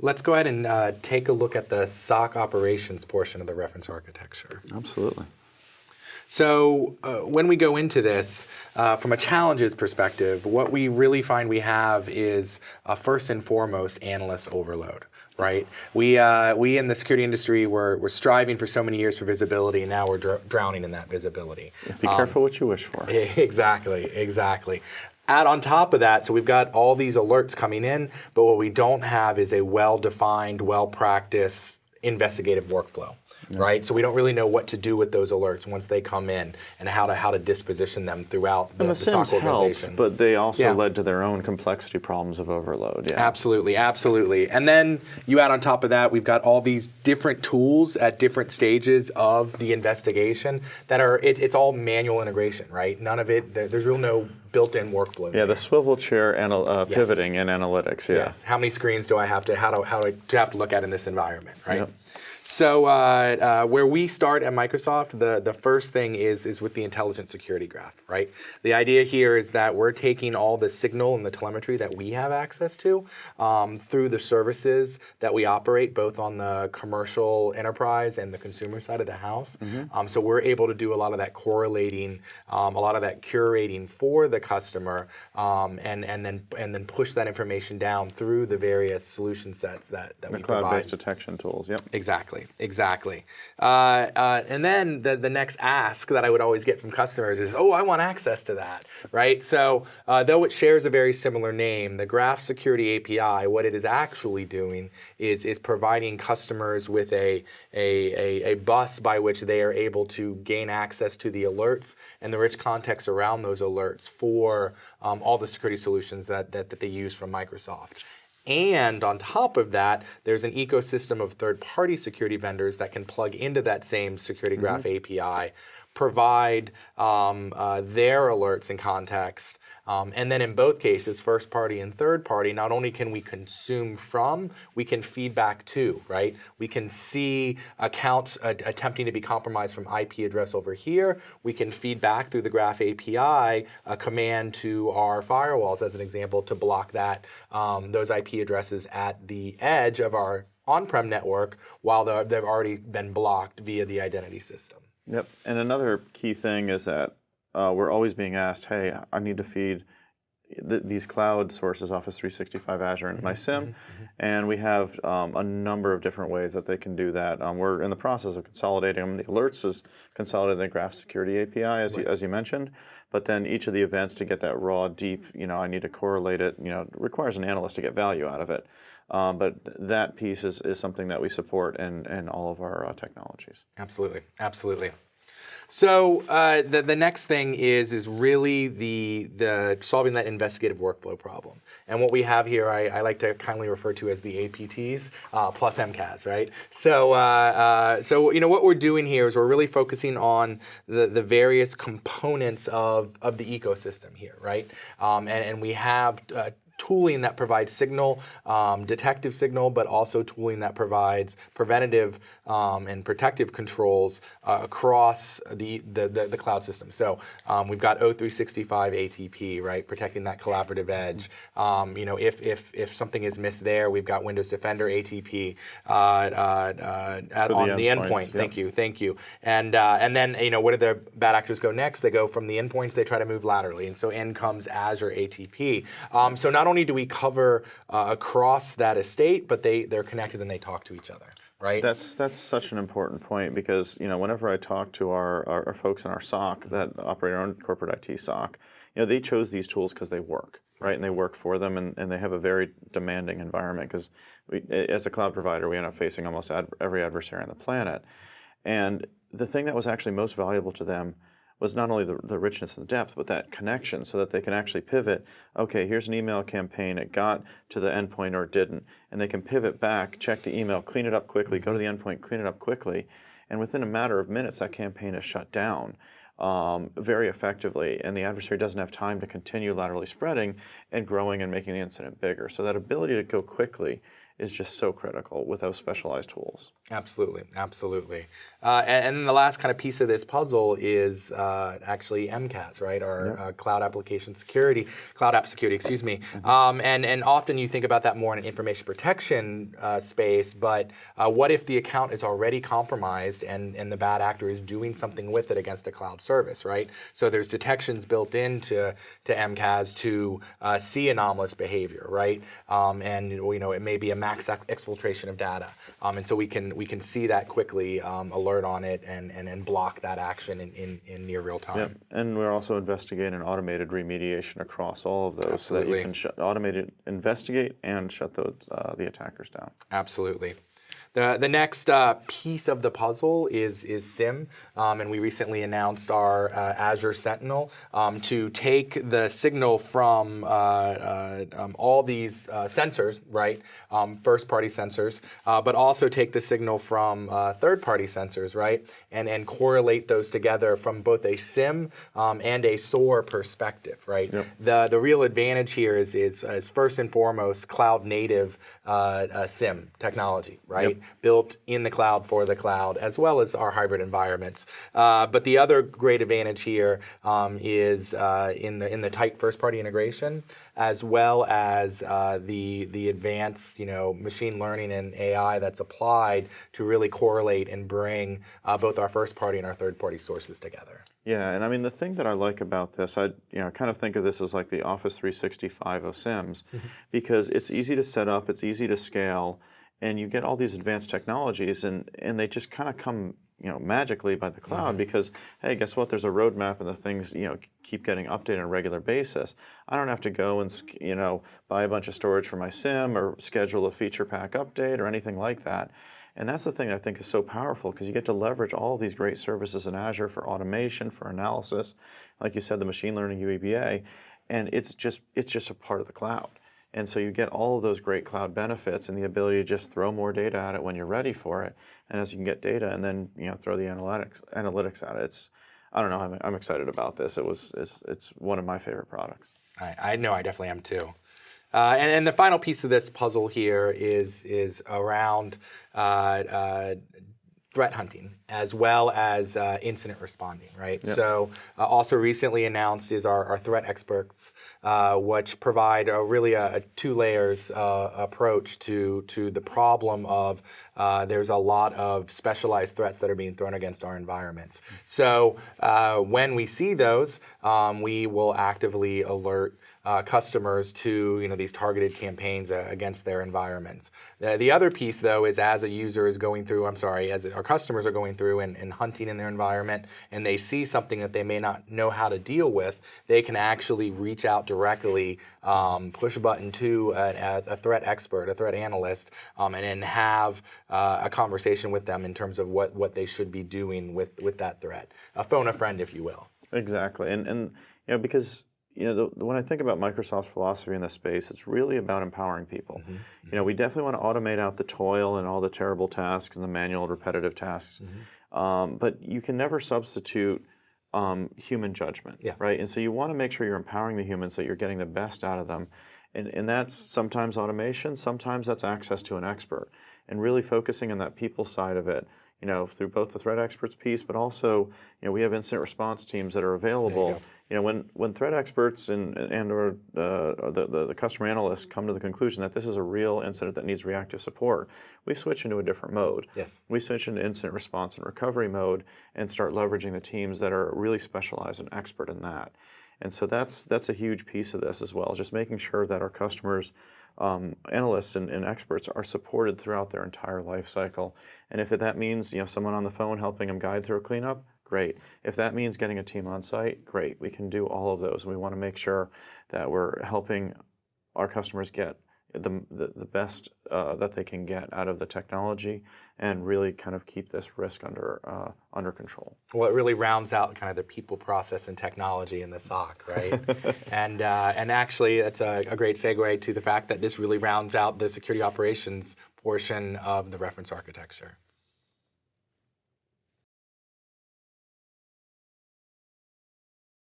Let's go ahead and take a look at the SOC operations portion of the reference architecture. Absolutely. So when we go into this, from a challenges perspective, what we really find we have is first and foremost analyst overload. Right, we in the security industry we're striving for so many years for visibility, and now we're drowning in that visibility. Be careful what you wish for. Exactly. Add on top of that, so we've got all these alerts coming in, but what we don't have is a well-defined, well-practiced investigative workflow. Right, so we don't really know what to do with those alerts once they come in, and how to disposition them throughout the SOC organization. Helped, but they also led to their own complexity problems of overload. Yeah. Absolutely. And then you add on top of that, we've got all these different tools at different stages of the investigation that are it's all manual integration, right? None of it. There's real no built-in workflow. Yeah, there. The swivel chair pivoting in analytics. Yeah. Yes. How many screens do I have to have to look at in this environment, right? Yep. So where we start at Microsoft, the first thing is with the intelligent security graph, right? The idea here is that we're taking all the signal and the telemetry that we have access to through the services that we operate, both on the commercial enterprise and the consumer side of the house. Mm-hmm. So we're able to do a lot of that correlating, a lot of that curating for the customer, and then push that information down through the various solution sets that we provide. The cloud-based detection tools. Yep. Exactly. And then the next ask that I would always get from customers is, oh, I want access to that, right? So though it shares a very similar name, the Graph Security API, what it is actually doing is providing customers with a bus by which they are able to gain access to the alerts and the rich context around those alerts for all the security solutions that they use from Microsoft. And on top of that, there's an ecosystem of third-party security vendors that can plug into that same Security Graph API, provide their alerts and context. And then in both cases, first party and third party, not only can we consume from, we can feedback to, right? We can see accounts attempting to be compromised from IP address over here. We can feed back through the Graph API a command to our firewalls, as an example, to block that those IP addresses at the edge of our on-prem network while they've already been blocked via the identity system. Yep, and another key thing is that we're always being asked, hey, I need to feed these cloud sources, Office 365, Azure, into my SIEM, and we have a number of different ways that they can do that. We're in the process of consolidating them. The alerts is consolidated in the Graph Security API, as you mentioned, but then each of the events to get that raw, deep, I need to correlate it, requires an analyst to get value out of it. But that piece is something that we support in all of our technologies. Absolutely. So the next thing is really the solving that investigative workflow problem. And what we have here, I like to kindly refer to as the APTs plus MCAS, right? So what we're doing here is we're really focusing on the various components of the ecosystem here, right? And we have tooling that provides signal, detective signal, but also tooling that provides preventative and protective controls across the cloud system. So we've got O365 ATP, right, protecting that collaborative edge. If something is missed there, we've got Windows Defender ATP on the endpoint. Yep. Thank you. And then where do the bad actors go next? They go from the endpoints, they try to move laterally, and so in comes Azure ATP. So not only do we cover across that estate, but they're connected and they talk to each other, right? That's such an important point because whenever I talk to our folks in our SOC that operate our own corporate IT SOC, they chose these tools because they work, right? And they work for them, and they have a very demanding environment because as a cloud provider, we end up facing almost every adversary on the planet. And the thing that was actually most valuable to them was not only the richness and depth, but that connection so that they can actually pivot. Okay, here's an email campaign. It got to the endpoint or it didn't. And they can pivot back, check the email, clean it up quickly, go to the endpoint, clean it up quickly. And within a matter of minutes, that campaign is shut down very effectively. And the adversary doesn't have time to continue laterally spreading and growing and making the incident bigger. So that ability to go quickly is just so critical with those specialized tools. Absolutely, absolutely. And then the last kind of piece of this puzzle is actually MCAS, right? Our cloud application security, cloud app security, excuse me. And often you think about that more in an information protection space, but what if the account is already compromised and the bad actor is doing something with it against a cloud service, right? So there's detections built into MCAS to see anomalous behavior, right? And it may be a max exfiltration of data, and so we can see that quickly, alert on it, and block that action in near real time. Yep. And we're also investigating automated remediation across all of those, Absolutely. so that you can investigate and shut the attackers down. Absolutely. The next piece of the puzzle is SIEM, and we recently announced our Azure Sentinel to take the signal from all these sensors, right, first-party sensors, but also take the signal from third-party sensors, right, and correlate those together from both a SIEM and a SOAR perspective, right. Yep. The real advantage here is first and foremost cloud-native SIEM technology, right. Yep. Built in the cloud for the cloud, as well as our hybrid environments. But the other great advantage here is in the tight first-party integration, as well as the advanced machine learning and AI that's applied to really correlate and bring both our first-party and our third-party sources together. Yeah, and I mean the thing that I like about this, I kind of think of this as like the Office 365 of SIEMs, because it's easy to set up, it's easy to scale, and you get all these advanced technologies, and they just kind of come magically by the cloud, because hey, guess what? There's a roadmap, and the things keep getting updated on a regular basis. I don't have to go and buy a bunch of storage for my SIEM or schedule a feature pack update or anything like that. And that's the thing I think is so powerful, because you get to leverage all of these great services in Azure for automation, for analysis, like you said, the machine learning UEBA, and it's just a part of the cloud. And so you get all of those great cloud benefits and the ability to just throw more data at it when you're ready for it. And as you can get data and then throw the analytics at it, I don't know, I'm excited about this. It's one of my favorite products. I know I definitely am too. And the final piece of this puzzle here is around threat hunting, as well as incident responding, right? Yep. So also recently announced is our threat experts, which provide really a two layers approach to the problem of there's a lot of specialized threats that are being thrown against our environments. So when we see those, we will actively alert customers to these targeted campaigns against their environments. The other piece, though, is as a user is going through, as our customers are going through and hunting in their environment, and they see something that they may not know how to deal with, they can actually reach out directly, push a button to a threat expert, a threat analyst, and then have a conversation with them in terms of what they should be doing with that threat. Phone a friend, if you will. Exactly, and because when I think about Microsoft's philosophy in this space, it's really about empowering people. We definitely want to automate out the toil and all the terrible tasks and the manual repetitive tasks, but you can never substitute human judgment, right? And so you want to make sure you're empowering the humans so you're getting the best out of them. And that's sometimes automation, sometimes that's access to an expert, and really focusing on that people side of it, through both the threat experts piece, but also, we have incident response teams that are available. When threat experts or the customer analysts come to the conclusion that this is a real incident that needs reactive support, we switch into a different mode. Yes. We switch into incident response and recovery mode and start leveraging the teams that are really specialized and expert in that. And so that's a huge piece of this as well, just making sure that our customers, analysts and experts are supported throughout their entire life cycle. And if that means someone on the phone helping them guide through a cleanup, great. If that means getting a team on site, great. We can do all of those. And we want to make sure that we're helping our customers get the best that they can get out of the technology, and really kind of keep this risk under control. Well, it really rounds out kind of the people, process, and technology in the SOC, right? and actually, that's a great segue to the fact that this really rounds out the security operations portion of the reference architecture.